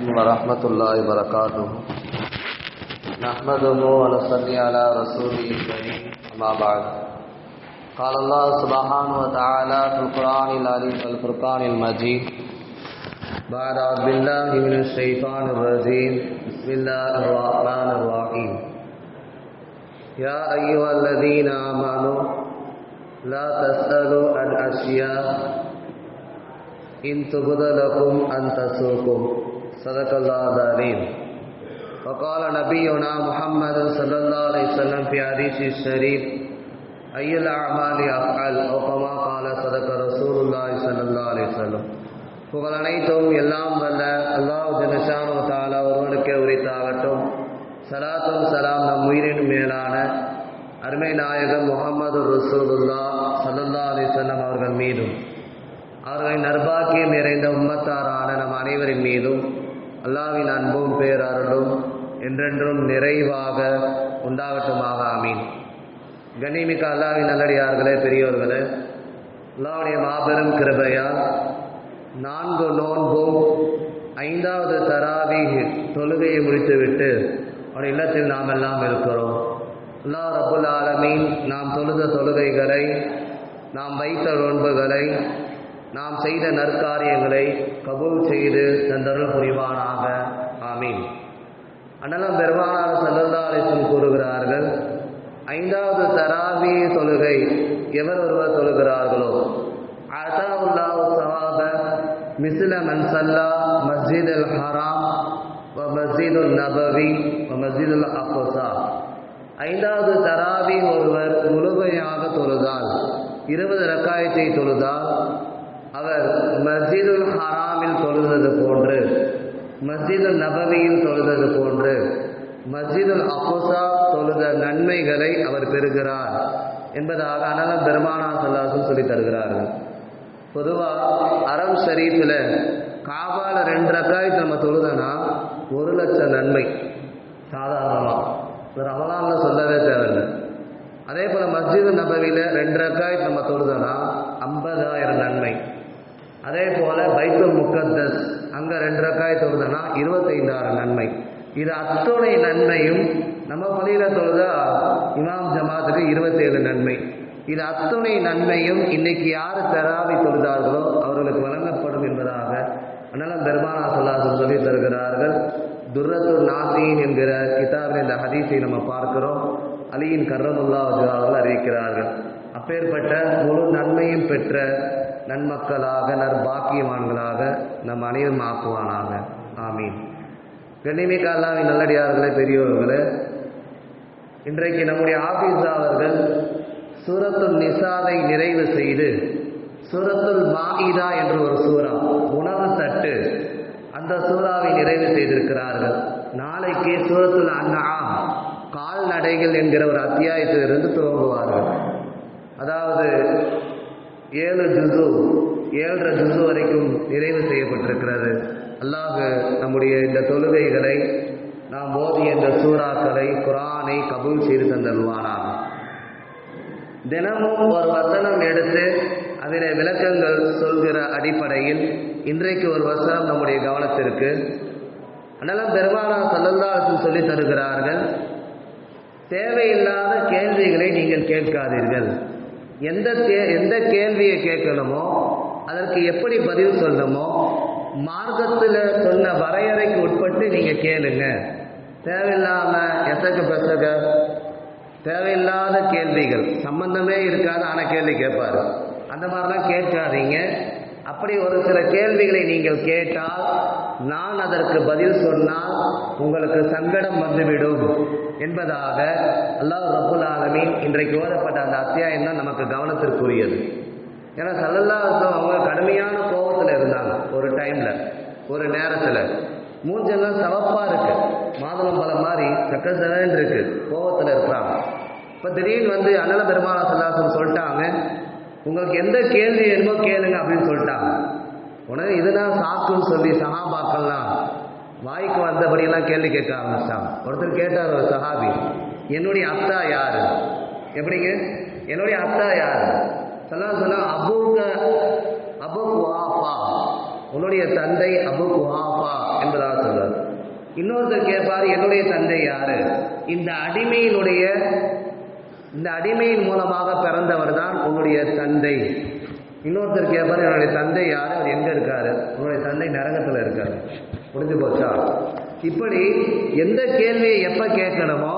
عليكم ورحمة الله وبركاته. نحمده ونصلي على رسوله الكريم أما بعد. قال الله سبحانه وتعالى في القرآن العظيم والفرقان المجيد بعد أعوذ بالله من الشيطان الرجيم بسم الله الرحمن الرحيم. يا أيها الذين آمنوا لا تسألوا عن أشياء إن تبد لكم أن تسؤكم. صدق الله العظيم. وقال نبينا محمد صلى الله عليه وسلم في حديث الشريف أي الأعمال أفعل أو كما قال صدق رسول الله صلى الله عليه وسلم. புகழ் அனைத்தும் எல்லாம் வல்ல அல்லாஹ் ஜல்லஷானு தஆலா ஒருவனுக்கே உரித்தாகட்டும். ஸலாத்தும் ஸலாம் நம் உயிரின் மேலான அருமை நாயகம் முஹம்மது ரசூலுல்லாஹ் ஸல்லல்லாஹு அலைஹி வஸல்லம் அவர்கள் மீதும் அவர்களின் நற்பாக்கியம் நிறைந்த உம்மத்தாரான நம் அனைவரின் மீதும் அல்லாஹ்வின் அன்பும் பேரருளும் என்றென்றும் நிறைவாக உண்டாகட்டுமாக. ஆமீன். கண்ணியமிக்க அல்லாஹ்வின் நல்லடியார்களே, பெரியோர்களே, அல்லாஹ்வுடைய மாபெரும் கிருபையால் 4 நோன்பும் 5வது தராவீஹ் தொழுகையை முடித்துவிட்டு அவருடைய இல்லத்தில் நாம் எல்லாம் இருக்கிறோம். அல்லாஹ் ரப்புல் ஆலமீன் நாம் தொழுத தொழுகைகளை, நாம் வைத்த நோன்புகளை, நாம் செய்த நற்காரியங்களை கபூல் செய்து தந்தருள் புரிவானாக. ஆமீன். அண்ணலம் பெருமானார் ஸல்லல்லாஹு அலைஹி வஸல்லம் கூறுகிறார்கள், 5வது தராவீஹ் தொழுகை எவர் ஒருவர் தொழுகிறார்களோ அதாவுல்லாஹு ஸவாப மிஸ்ல மன் ஸல்லா மஸ்ஜிதுல் ஹராம் வ மஸ்ஜிதுல் நபவி வ மஸ்ஜிதுல் அக்ஸா. 5வது தராவீஹ் ஒருவர் முழுமையாக தொழுதால், 20 ரக்காயத்தை தொழுதால், அவர் மஸ்ஜிதுல் ஹராமில் தொழுதது போன்று, மஸ்ஜிதுல் நபவியில் தொழுதது போன்று, மஸ்ஜிதுல் அக்ஸா தொழுத நன்மைகளை அவர் பெறுகிறார் என்பதாக அனலம் பெருமானார் ஸல்லல்லாஹு அலைஹி வஸல்லம் சொல்லி தருகிறார்கள். பொதுவாக அரம் ஷரீஃபில் காபால 2 ரக்காயத்து நம்ம தொழுதனா 1,00,000 நன்மை சாதாரணமாக, ரமலானில் சொல்லவே தேவையில்லை. அதே போல் மஸ்ஜிது நபவியில் 2 ரக்காயத்து நம்ம தொழுதனா 50,000 நன்மை. அதே போல் பைத்துல் முக்கத்தஸ் அங்கே 2 ரக்காயத்து தொழுதனா 25,000 நன்மை. இது அத்துணை நன்மையும் நம்ம பள்ளியில் தொழுதா இமாம் ஜமாத்துக்கு 27 நன்மை. இது அத்துணை நன்மையும் இன்னைக்கு யார் தராவி தொழுதார்களோ அவர்களுக்கு வழங்கப்படும் என்பதாக அண்ணலம் பெருமானார் ஸல்லல்லாஹு அலைஹி வஸல்லம் சொல்லி தருகிறார்கள். துர்ரத்துல் நாசீன் என்கிற கிதாபில் இந்த ஹதீஸை நம்ம பார்க்கிறோம். அலியின் கர்ரமுல்லாஹ் வஜ்ஹு அவர்கள் அறிவிக்கிறார்கள். அப்பேற்பட்ட முழு நன்மையும் பெற்ற நன்மக்களாக, நற்பாக்கியவான்களாக நம் அனைவரும் ஆக்குவானாக. ஆமீன். கண்ணியமிக்க அல்லாஹ்வின் நல்லடியார்களே, பெரியோர்களே, இன்றைக்கு நம்முடைய ஆஃபீஸா அவர்கள் சூரத்துல் நிசாவை நிறைவு செய்து சூரத்துல் மாஇதா என்று ஒரு சூரா, உணவு தட்டு, அந்த சூறாவை நிறைவு செய்திருக்கிறார்கள். நாளைக்கு சூரத்துல் அன்ஆம், கால்நடைகள் என்கிற ஒரு அத்தியாயத்திலிருந்து துவங்குவார்கள். அதாவது 7 ஜுஸு, 7.5 ஜுஸு வரைக்கும் நிறைவு செய்யப்பட்டிருக்கிறது. அல்லாஹ் நம்முடைய இந்த தொழுகைகளை, நாம் ஓதிய இந்த சூறாக்களை, குர்ஆனை கபூல் செய்து தந்தல்வானாக. தினமும் ஒரு வசனம் எடுத்து அதில் விளக்கங்கள் சொல்கிற அடிப்படையில் இன்றைக்கு ஒரு வசனம் நம்முடைய கவனத்திற்கு. அதனால் பெருமானார் ஸல்லல்லாஹு அலைஹி வஸல்லம் சொல்லி தருகிறார்கள், தேவையில்லாத கேள்விகளை நீங்கள் கேட்காதீர்கள். எந்த கேள்வியை கேட்கணுமோ அதற்கு எப்படி பதில் சொல்லணுமோ மார்க்கத்தில் சொன்ன வரையறைக்கு உட்பட்டு நீங்கள் கேளுங்க. தேவையில்லாமல் எசக பெசக தேவையில்லாத கேள்விகள், சம்பந்தமே இருக்காது ஆனால் கேள்வி கேட்பார், அந்த மாதிரிலாம் கேட்காதீங்க. அப்படி ஒரு சில கேள்விகளை நீங்கள் கேட்டால், நான் அதற்கு பதில் சொன்னால் உங்களுக்கு சங்கடம் வந்துவிடும் என்பதாக அல்லாஹ் ரப்புல் ஆலமீன் இன்றைக்கு ஓதப்பட்ட அந்த அத்தியாயம் தான் நமக்கு கவனத்திற்குரியது. ஏன்னா ஸல்லல்லாஹு அலைஹி வஸல்லம் அவங்க கடுமையான கோபத்தில் இருந்தாங்க. ஒரு டைமில், ஒரு நேரத்தில் மூஞ்செல்லாம் சவப்பாக இருக்கு, மாதுளம்பழம் மாதிரி சக்கசவன் இருக்கு, கோபத்தில் இருக்கிறாங்க. இப்போ திடீர்னு வந்து அண்ணல பெருமானார் ஸல்லல்லாஹு அலைஹி வஸல்லம் சொல்லிட்டாங்க, உங்களுக்கு எந்த கேள்வி வேணுமோ கேளுங்க அப்படின்னு சொல்லிட்டாங்க. உடனே இதுதான் சாக்குன்னு சொல்லி சஹாபாக்கள்லாம் வாய்க்கு வந்தபடியெல்லாம் கேள்வி கேட்க ஆரம்பிச்சிட்டாங்க. ஒருத்தர் கேட்டார், ஒரு சஹாபி, என்னுடைய அத்தா யாரு? எப்படிங்க என்னுடைய அத்தா யாரு? சொன்னா அபு குஹாஃபா, உன்னுடைய தந்தை அபு குஹாஃபா என்பதாக சொல்றார். இன்னொருத்தர் கேட்பார், என்னுடைய தந்தை யாரு? இந்த அடிமையின் மூலமாக பிறந்தவர் தான் உன்னுடைய தந்தை. இன்னொருத்தர் கேட்பார், என்னுடைய தந்தை யாரு? அவர் எங்க இருக்காரு? உன்னுடைய தந்தை நரகத்தில் இருக்காரு. முடிஞ்சு போச்சா? இப்படி எந்த கேள்வியை எப்ப கேட்கணுமோ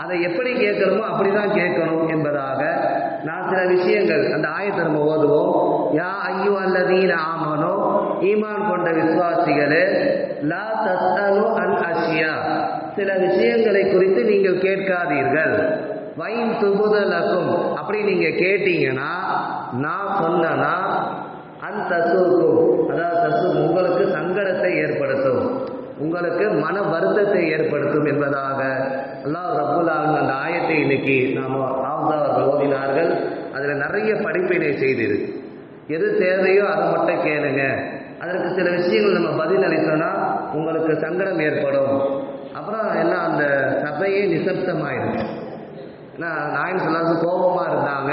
அதை எப்படி கேட்கணுமோ அப்படிதான் கேட்கணும் என்பதாக நான் சில விஷயங்கள் அந்த ஆயத்தை நம்ம ஓதுவோம். யா அய்யுஹல்லதீன ஆமனூ, ஈமான் கொண்ட விசுவாசிகளே, லா தஸ்அலு அன் அஷ்யா, சில விஷயங்களை குறித்து நீங்கள் கேட்காதீர்கள். வைன் துபுதலக்கும், அப்படி நீங்க கேட்டீங்கன்னா, நான் சொன்னா அன் தசுக்கும், அதாவது தசு உங்களுக்கு சங்கடத்தை ஏற்படுத்தும், உங்களுக்கு மன வருத்தத்தை ஏற்படுத்தும் என்பதாக அல்லாஹ் ரப்புல் ஆலமீன் அந்த ஆயத்தை இன்னைக்கு நாம அவர்கள் ஓதினார்கள். அதில் நிறைய படிப்பினை செய்திரு. எது தேவையோ அதை மட்டும் கேளுங்க. அதற்கு சில விஷயங்கள் நம்ம பதில் அளித்தோம்னா உங்களுக்கு சங்கடம் ஏற்படும். அப்புறம் எல்லாம் அந்த சபையே நிசப்தமாயிடும். ஏன்னா நாயன் சொல்லாது கோபமாக இருந்தாங்க,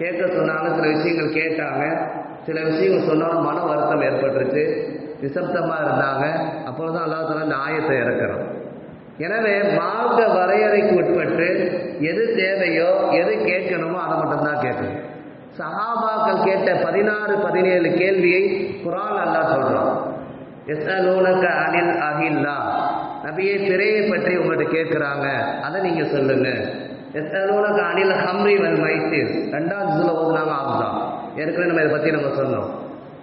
கேட்க சொன்னாங்க, சில விஷயங்கள் கேட்டாங்க, சில விஷயங்கள் சொன்னாலும் மன வருத்தம் ஏற்பட்டுருச்சு, நிசப்தமாக இருந்தாங்க. அப்பொழுதுதான் அல்லாஹ் தஆலா இந்த ஆயத்தை இறக்கணும். எனவே மார்க்க வரையறைக்கு உட்பட்டு எது தேவையோ எது கேட்கணுமோ அதை மட்டும்தான் கேட்கணும். சஹாபாக்கள் கேட்ட 16-17 கேள்வியை குர்ஆன் அல்லாஹ் சொல்றான். யஸ்அலூனக அனில் அஹில்லா, நபியே பிறையை பற்றி உங்கள்கிட்ட கேட்குறாங்க, அதை நீங்க சொல்லுங்க. யஸ்அலூனக அனில் ஹம்ரி வல் மைசிர், 2ஆம் ஜுஸ்ல ஓதுனாங்க ஆகுதான். ஏற்கனவே நம்ம இதை பற்றி நம்ம சொன்னோம்.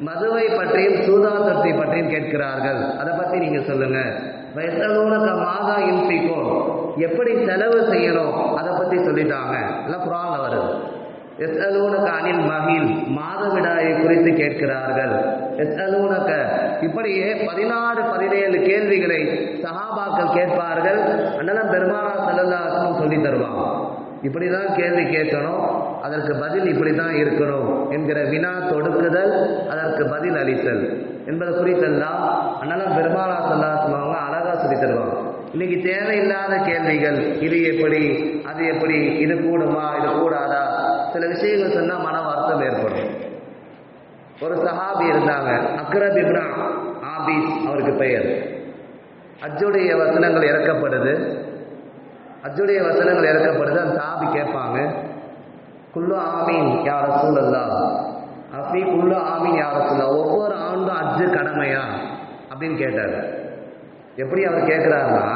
மதுவை பற்றியும் சூதாட்டத்தை பற்றியும் கேட்கிறார்கள், அதை பற்றி நீங்க சொல்லுங்க. யஸ்அலூனக மாதா யுன்ஃபிகூன், எப்படி செலவு செய்யணும் அதை பற்றி சொல்லிட்டாங்க, எல்லாம் குர்ஆன்ல வருது. யஸ்அலூனக அனில் மஹீல், மாதவிடாயை குறித்து கேட்கிறார்கள். யஸ்அலூனக, இப்படியே 16-17 கேள்விகளை சஹாபாக்கள் கேட்பார்கள். அண்ணன் பெருமானார் ஸல்லல்லாஹு அலைஹி வஸல்லம் சொல்லி தருவாங்க. இப்படிதான் கேள்வி கேட்கணும், அதற்கு பதில் இப்படிதான் இருக்கணும் என்கிற வினா தொடுக்குதல், அதற்கு பதில் அளித்தல் என்பது குறித்தெல்லாம் அண்ணன் பெருமானார் ஸல்லல்லாஹு அலைஹி வஸல்லம் அழகா சொல்லி தருவாங்க. இன்னைக்கு தேவையில்லாத கேள்விகள், இது எப்படி, அது எப்படி, இது கூடுமா, இது கூடாதா, சில விஷயங்கள் சொன்னால் மன வருத்தம் ஏற்படும். ஒரு சஹாபி இருந்தாங்க, அக்ரப் இப்னு ஆபீஸ் அவருக்கு பெயர். ஹஜ்ஜுடைய வசனங்கள் இறக்கப்படுது. அந்த சஹாபி கேட்பாங்க, குல்லு ஆமீன் யா ரசூலல்லாஹ், அப்படி குல்லு ஆமீன் யா ரசூலல்லாஹ், ஒவ்வொரு ஆண்டும் ஹஜ்ஜு கடமையா அப்படின்னு கேட்டார். எப்படி அவர் கேட்குறாருன்னா,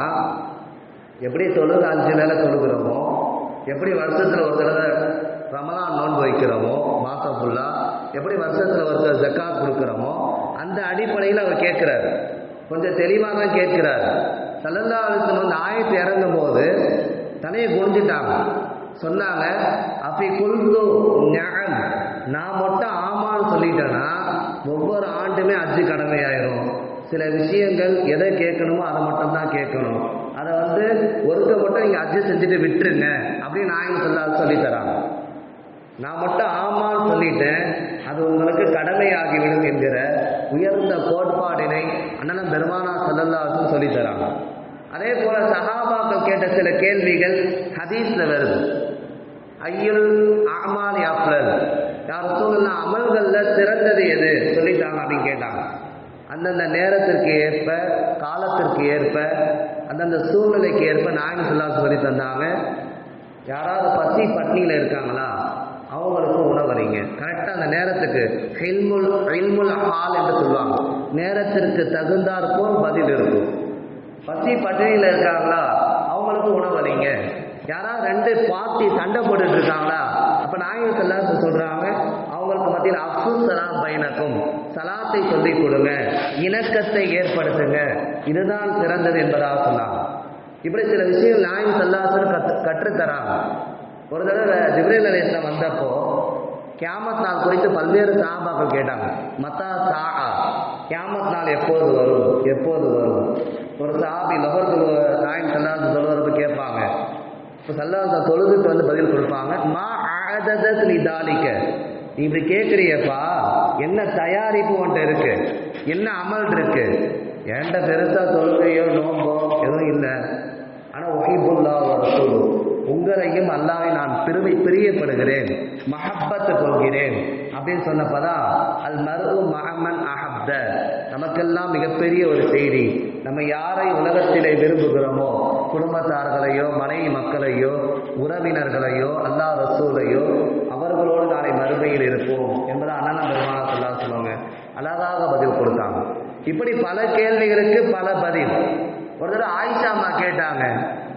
எப்படி தொழுது 5 நாள தொழுகிறோமோ, எப்படி வருஷத்தில் ஒரு தடவை ரமலான் நோன்பு வைக்கிறோமோ மாதம் ஃபுல்லாக, எப்படி வருஷத்தில் ஒரு தடவை ஜக்காத் கொடுக்குறோமோ, அந்த அடிப்படையில் அவர் கேட்குறாரு. கொஞ்சம் தெளிவாக தான் கேட்குறாரு. ஸல்லல்லாஹு அலைஹி வஸல்லம் அந்த ஆயத்து இறங்கும் போது தலையை குனிஞ்சிட்டாங்க. சொன்னாங்க, அப்படி குல்து ஞஅம், நான் மட்டும் ஆமான்னு சொல்லிட்டேன்னா ஒவ்வொரு ஆண்டுமே ஹஜ்ஜு கடமையாயிரும். சில விஷயங்கள் எதை கேட்கணுமோ அதை மட்டும்தான் கேட்கணும், அதை ஒருக்க மட்டும் நீங்கள் ஹஜ்ஜு செஞ்சுட்டு விட்டுருங்க அப்படின்னு நாயகம் ஸல்லல்லாஹு சொல்லி தராங்க. நான் மட்டும் ஆமான்னு சொல்லிட்டேன், அது உங்களுக்கு கடமையாகிவிடும் என்கிற உயர்ந்த கோட்பாடினை அண்ணன் பெருமானார் ஸல்லல்லாஹு அலைஹி வஸல்லம் சொல்லி தராங்க. அதே போல சஹாபாக்கள் கேட்ட சில கேள்விகள் ஹதீஸ்ல வருது. ஐயுல் அமாலி அஃலல், யா ரசூலல்லாஹ், அமல்கள்ல சிறந்தது எது சொல்லிட்டாங்க அப்படின்னு கேட்டாங்க. அந்தந்த நேரத்திற்கு ஏற்ப, காலத்திற்கு ஏற்ப, அந்தந்த சூழ்நிலைக்கு ஏற்ப நாயகம் ஸல்லல்லாஹு அலைஹி வஸல்லம் சொல்லி தந்தாங்க. யாராவது பசி பட்னியில் இருக்காங்களா, அவங்களுக்கு உணவளிங்க. கரெக்டாக அந்த நேரத்துக்கு இல்முல் ஹால் என்று சொல்லுவாங்க, நேரத்திற்கு தகுந்தாற் போல் பதில் இருக்கும். பசி பட்டினியில் இருக்காங்களா, அவங்களுக்கு உணவளிங்க. யாராவது 2 பார்ட்டி சண்டை போட்டுட்டு இருக்காங்களா, அப்போ நாயகம் ஸல்லல்லாஹு அலைஹி வஸல்லம் சொல்றாங்க, அவங்களுக்கு மத்தியில் அஃப்ஸுஸ் ஸலாம் பைனக்கும், சலாத்தை சொல்லிக் கொடுங்க, இணக்கத்தை ஏற்படுத்துங்க, இதுதான் சிறந்தது என்பதாக சொன்னாங்க. இப்படி சில விஷயங்கள் நாயகம் ஸல்லல்லாஹு அலைஹி வஸல்லம் கற்றுத்தராங்க. ஒரு தடவை ஜிப்ரீல் அலைஹிஸ்ஸலாம் வந்தப்போ கியாமத் நாள் குறித்து பல்வேறு சஹாபாக்கள் கேட்டாங்க. மத்தா சாஆ, கியாமத் நாள் எப்போது வரும், எப்போது வரும். ஒரு சஹாபி லஹர் நாயகம் ஸல்லல்லாஹு அலைஹி வஸல்லம் சொல்வதற்கு கேட்பாங்க. இப்போ ஸல்லல்லாஹு அலைஹி வஸல்லம் தொழுதுட்டு பதில் கொடுப்பாங்க. மா அஅதத் லிதாலிக, நீ இப்படி கேட்குறியப்பா, என்ன தயாரிப்பு உன்ட்ட இருக்கு, என்ன அமல் இருக்கு? என்கிட்ட பெருசாக தொழுகையோ நோம்போ எதுவும் இல்லை, ஆனால் உஹிப்புல்லாஹ் வ ரசூலுஹு, உங்களையும் அல்லாஹ்வை நான் பிரியப்படுகிறேன், மஹப்பத்து கொள்கிறேன் அப்படின்னு சொன்னப்பதான் அல் மர்உ மஅமன் அஹப்த, நமக்கெல்லாம் மிகப்பெரிய ஒரு செய்தி. நம்ம யாரை உலகத்திலே விரும்புகிறோமோ, குடும்பத்தார்களையோ, மனைவி மக்களையோ, உறவினர்களையோ, அல்லாஹ் ரசூலையோ, அவர்களோடு நாளை மறுமையில் இருப்போம் என்பதை அண்ணன் பெருமானார் ஸல்லல்லாஹு அலைஹி வஸல்லம் அழகாக பதில் கொடுத்தாங்க. இப்படி பல கேள்விகளுக்கு பல பதில். ஒரு தடவை ஆயிஷா அம்மா கேட்டாங்க,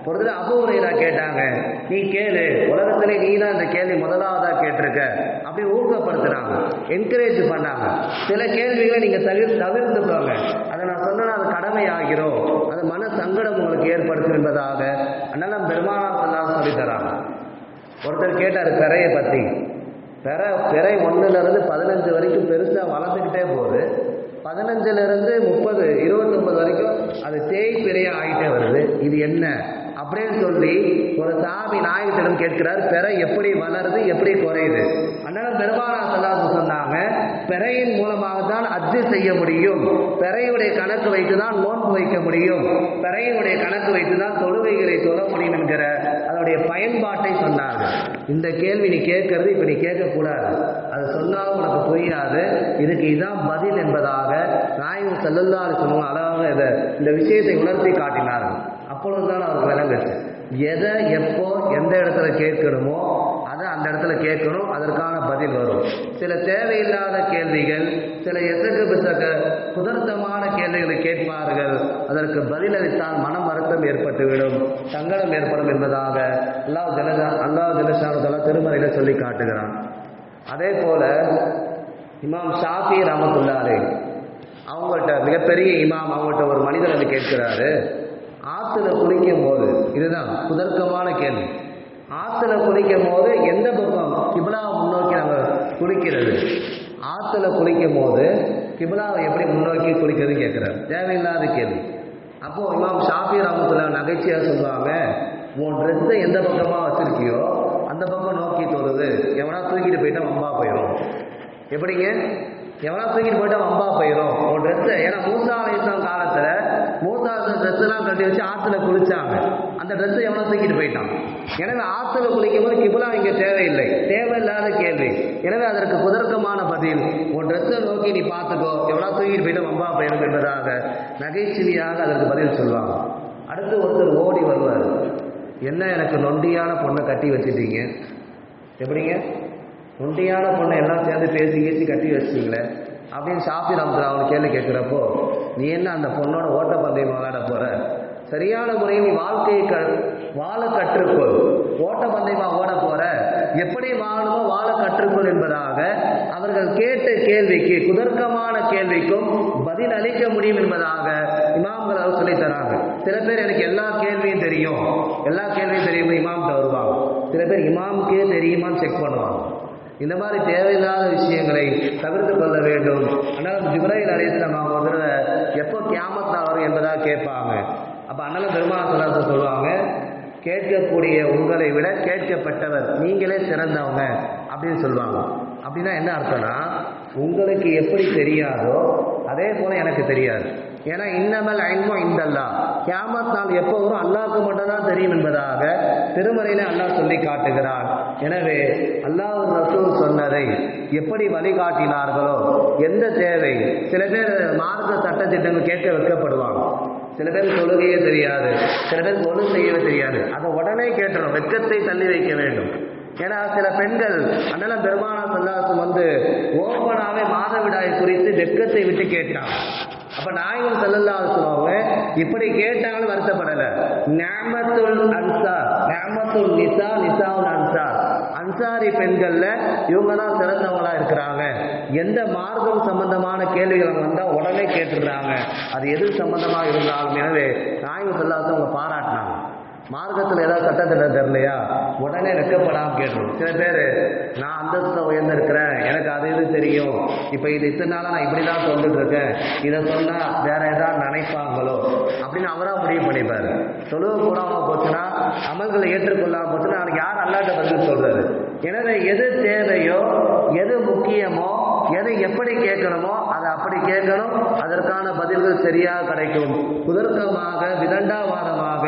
ஒரு தடவை அபூ ஹுரைரா கேட்டாங்க, நீ கேளு, உலகத்திலே நீ தான் இந்த கேள்வி முதலாவதா கேட்டிருக்க அப்படி ஊக்கப்படுத்துறாங்க, என்கரேஜ் பண்ணாங்க. சில கேள்விகளை நீங்க தவிர்த்துக்கோங்க, அதை நான் சொன்னா அது கடமை ஆகிறோம், அது மன சங்கடம் உங்களுக்கு ஏற்படுத்தும் என்பதாக அண்ணன் பெருமானார் ஸல்லல்லாஹு அலைஹி சொல்லி தராங்க. ஒருத்தர் கேட்டார் பிறையை பத்தி. பிறை 1லிருந்து 15 வரைக்கும் பெருசா வளர்ந்துக்கிட்டே போகுது. 15லிருந்து 30, 29 வரைக்கும் அது தேய்பிறையா ஆகிட்டே வருது, இது என்ன அப்படின்னு சொல்லி ஒரு சாமி நாயகத்திடம் கேட்கிறார், பிறை எப்படி வளருது, எப்படி குறையுது? அண்ணன் பெருமானார் ஸல்லல்லாஹு அலைஹி சொன்னாங்க, பிறையின் மூலமாக தான் ஹஜ்ஜு செய்ய முடியும், பிறையுடைய கணக்கு வைத்து தான் நோன்பு வைக்க முடியும், பிறையினுடைய கணக்கு வைத்து தான் தொழுகைகளை தொழ முடியும் என்கிற அதனுடைய பயன்பாட்டை சொன்னார்கள். இந்த கேள்வி நீ கேட்கறது இப்ப நீ கேட்கக்கூடாது, அது சொன்னாலும் உனக்கு புரியாது, இதுக்கு இதான் பதில் என்பதாக நாயகம் ஸல்லல்லாஹு அலைஹி வஸல்லம் அழகாக இந்த விஷயத்தை உணர்த்தி காட்டினார்கள். அப்பொழுதுதான் அவருக்கு விளங்குச்சு, எதை எப்போ எந்த இடத்துல கேட்கணுமோ அதை அந்த இடத்துல கேட்கணும், அதற்கான பதில் வரும். சில தேவையில்லாத கேள்விகள், சில எசகு பிசக குதர்த்தமான கேள்விகளை கேட்பார்கள், அதற்கு பதிலளித்தால் மனம் வருத்தம் ஏற்பட்டுவிடும், சங்கடம் ஏற்படும் என்பதாக அல்லாஹ் ஜல்லஷானு தஆலா திருமறையில சொல்லி காட்டுகிறான். அதே போல இமாம் ஷாஃபி ரஹ்மத்துல்லாஹி அலைஹி அவங்கள்ட்ட, மிகப்பெரிய இமாம், அவங்கள்ட்ட ஒரு மனிதர் வந்து கேட்கிறாரு, ஆற்றுல குளிக்கும் போது, இதுதான் குதர்க்கமான கேள்வி, ஆற்றுல குளிக்கும் போது எந்த பக்கம் கிப்லாவை முன்னோக்கி நாங்கள் குளிக்கிறது? ஆற்றுல குளிக்கும் போது கிப்லாவை எப்படி முன்னோக்கி குளிக்கிறதுன்னு கேட்குறாரு. தேவையில்லாத கேள்வி. அப்போது இமாம் ஷாஃபி ரஹ்மத்துல்லாஹி நகைச்சியாக சொல்லுவாங்க, உன் ட்ரெஸ்ஸை எந்த பக்கமாக வச்சிருக்கியோ அந்த பக்கம் நோக்கி தொழுது, எவனா தூக்கிட்டு போயிட்டா வம்பா போயிடும். எப்படிங்க? எவனா தூக்கிட்டு போயிட்டா வம்பா போயிடும் உன் ட்ரெஸ்ஸை. ஏன்னா மூசா அலைஹிஸ்ஸலாம் காலத்தில் மூசா ட்ரெஸ் எல்லாம் கட்டி வச்சு ஆற்றுல குளிச்சாங்க, அந்த ட்ரெஸ்ஸை எவனா தூக்கிட்டு போயிட்டான். எனவே ஆற்றுல குளிக்கும் போது கிப்லா இங்கே தேவையில்லை, தேவையில்லாத கேள்வி. எனவே அதற்கு குதர்க்கமான பதில், உன் ட்ரெஸ்ஸை நோக்கி நீ பார்த்துக்கோ, எவனா தூக்கிட்டு போயிட்டா வம்பா போயிடும் என்பதாக நகைச்சுவையாக அதற்கு பதில் சொல்லுவாங்க. அடுத்து ஒருத்தர் ஓடி வருவார், என்ன எனக்கு நொண்டியான பொண்ணை கட்டி வச்சுட்டீங்க? எப்படிங்க? நொண்டியான பொண்ணை எல்லாம் சேர்ந்து பேசி கட்டி வச்சிட்டீங்களே அப்படின்னு ஷாஃபி ரஹ்மத்துல்லாஹி அவனை கேள்வி கேட்குறப்போ, நீ என்ன அந்த பொண்ணோட ஓட்டப்பந்தயம் விளையாட போற? சரியான முறையில் நீ வாழ்க்கையை வாழ கற்றுக்கொள், ஓட்டப்பந்தயமாக ஓட போற, எப்படி வாழணுமோ வாழ கற்றுக்கொள் என்பதாக அவர்கள் கேட்ட கேள்விக்கு, குதர்க்கமான கேள்விக்கும் பதில் அளிக்க முடியும் என்பதாக இமாம்கள் அவர் சொல்லி தராங்க. சில பேர் எனக்கு எல்லா கேள்வியும் தெரியும் இமாம்கிட்ட வருவாங்க, சில பேர் இமாமுக்கே தெரியுமான்னு செக் பண்ணுவாங்க. இந்த மாதிரி தேவையில்லாத விஷயங்களை தவிர்த்து கொள்ள வேண்டும். ஆனால் ஜிப்ரைல் அலைஹிஸ்ஸலாம் அவங்க ஒரு தடவை எப்போ கியாமத் நாள் வரும் என்பதாக கேட்பாங்க. அப்போ அண்ணன் பெருமானார் ஸல்லல்லாஹு அலைஹி சொல்லுவாங்க, கேட்கக்கூடிய உங்களை விட கேட்கப்பட்டவர் நீங்களே சிறந்தவங்க அப்படின்னு சொல்லுவாங்க. அப்படின்னா என்ன அர்த்தம்னா, உங்களுக்கு எப்படி தெரியாதோ அதே போல எனக்கு தெரியாது. ஏன்னா இன்னமல் இல்மு இந்தல்லாஹ், கியாமத் நாள் எப்போ வரும் அல்லாஹ்வுக்கு மட்டும்தான் தெரியும் என்பதாக திருமறையிலே அல்லாஹ் சொல்லி காட்டுகிறான். எனவே அல்லாஹ் ரசூல் சொன்னதை எப்படி வழிகாட்டினார்களோ, எந்த தேவை, சில பேர் மார்க்க சட்டத்திட்டங்கள் கேட்க வைக்கப்படுவாங்க, சில பேர் தொழுகையே தெரியாது, சில பேர் தொழில் செய்யவே தெரியாது, அதை உடனே கேட்டணும், வெட்கத்தை தள்ளி வைக்க வேண்டும். ஏன்னா சில பெண்கள் அண்ணன் பெருமானார் ஸல்லல்லாஹு அலைஹி வந்து ஓப்பனாவே மாதவிடாய் குறித்து வெட்கத்தை விட்டு கேட்டாங்க. அப்ப நாயகம் ஸல்லல்லாஹு அலைஹி வஸல்லம் இப்படி கேட்டாலும் வருத்தப்படலை. நிஅமத்துல் அன்சார், நிஅமத்துல் நிசா, நிசாவுல் அன்சார், அன்சாரி பெண்கள்ல இவங்க தான் சிறந்தவங்களா இருக்கிறாங்க. எந்த மார்க்கம் சம்பந்தமான கேள்விகள் வந்தால் உடனே கேட்டுடுறாங்க, அது எது சம்பந்தமா இருந்தாலும். எனவே நாயகம் ஸல்லல்லாஹு அலைஹி வஸல்லம் அவங்க பாராட்டினாங்க. மார்க்கத்தில் ஏதாவது சட்டத்திட்டம் தெரியலையா உடனே வெக்கப்படாமல் கேட்டுரும். சில பேர் நான் அந்தஸ்தை உயர்ந்திருக்கிறேன், எனக்கு அது இது தெரியும், இப்போ இது இத்தனை நாளாக நான் இப்படி தான் சொல்லிட்டு இருக்கேன், இதை சொன்னால் வேற ஏதாவது நினைப்பாங்களோ அப்படின்னு அவராக முடிவு பண்ணிப்பார். தொழுவு கூடாமல் போச்சுன்னா, அமல்களை ஏற்றுக்கொள்ளாமல் போச்சுன்னா அவனுக்கு யார் அல்லாட்ட பதில் சொல்றது? எனவே எது தேவையோ, எது முக்கியமோ, எதை எப்படி கேட்கணுமோ அதை அப்படி கேட்கணும், அதற்கான பதில்கள் சரியாக கிடைக்கும். குதர்க்கமாக விதண்டாவாதமாக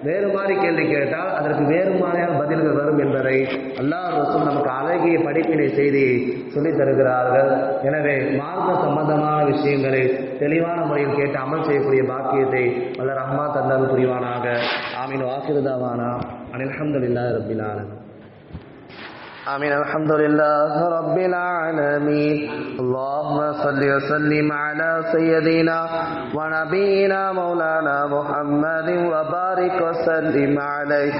வேறு மாதிரி கேள்வி கேட்டால் அதற்கு வேறு மாதிரியான பதில்கள் வரும் என்பதை அல்லாஹ் ரசூல் நமக்கு அழகிய படிப்பினை செய்தி சொல்லித் தருகிறார்கள். எனவே மார்க்க சம்பந்தமான விஷயங்களை தெளிவான முறையில் கேட்டு அமல் செய்யக்கூடிய பாக்கியத்தை வல்ல ரஹ்மான் தந்தால் புரிவானாக. ஆமீன். வாக்கிருதாவானா அல்ஹம்துலில்லாஹி ரப்பில் ஆலமீன். آمين. الحمد لله رب العالمين. اللهم صل وسلم على سيدنا ونبينا مولانا محمد وبارك وسلم عليه.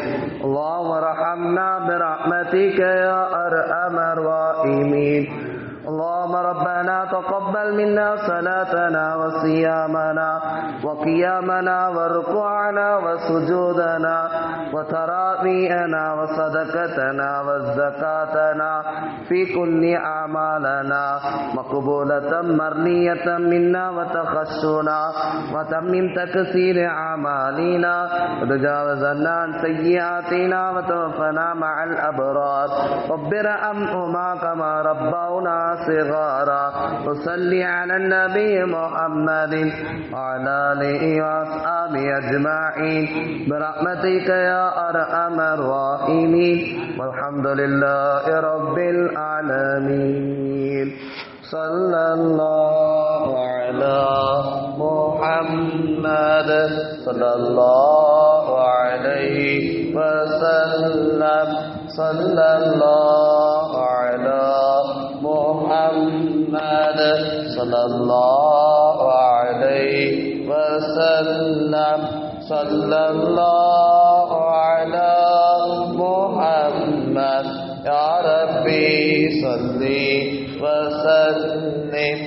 اللهم ارحمنا برحمتك يا أرحم الراحمين. اللهم ربنا تقبل منا صلاتنا وصيامنا وقيامنا وركوعنا وسجودنا وتراويحنا وصدقتنا وزكاتنا في كل أعمالنا مقبولة مرضية منا وتخشنا وتمم تكسير أعمالنا وتجاوزنا عن سيئاتنا وتوفنا مع الأبرار. رب ارحمهما كما ربونا صغارا. وصلي على النبي محمد وعلى آله وأصحابه أجمعين برحمتك يا أرحم الراحمين. والحمد لله رب العالمين. صلى الله على محمد صلى الله عليه وسلم. صلى الله على محمد صلى الله عليه وسلم. صلى الله على محمد. يا ربي صل وسلم